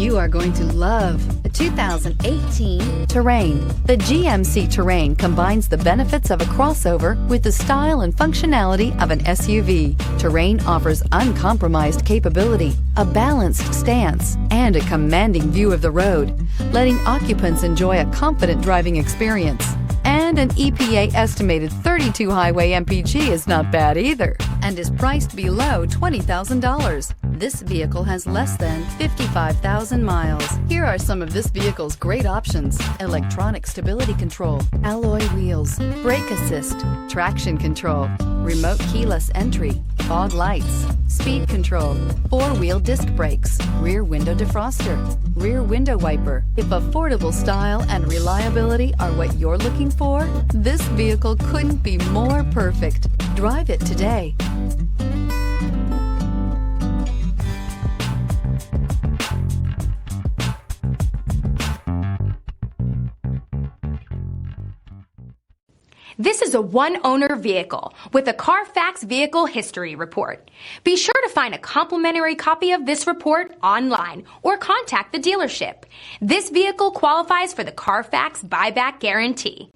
You are going to love the 2018 Terrain. The GMC Terrain combines the benefits of a crossover with the style and functionality of an SUV. Terrain offers uncompromised capability, a balanced stance, and a commanding view of the road, letting occupants enjoy a confident driving experience. And an EPA estimated 32 highway MPG is not bad either, and is priced below $20,000. This vehicle has less than 55,000 miles. Here are some of this vehicle's great options: electronic stability control, alloy wheels, brake assist, traction control, remote keyless entry, fog lights, speed control, four-wheel disc brakes, rear window defroster, rear window wiper. If affordable style and reliability are what you're looking for, this vehicle couldn't be more perfect. Drive it today. This is a one-owner vehicle with a Carfax Vehicle History Report. Be sure to find a complimentary copy of this report online or contact the dealership. This vehicle qualifies for the Carfax Buyback Guarantee.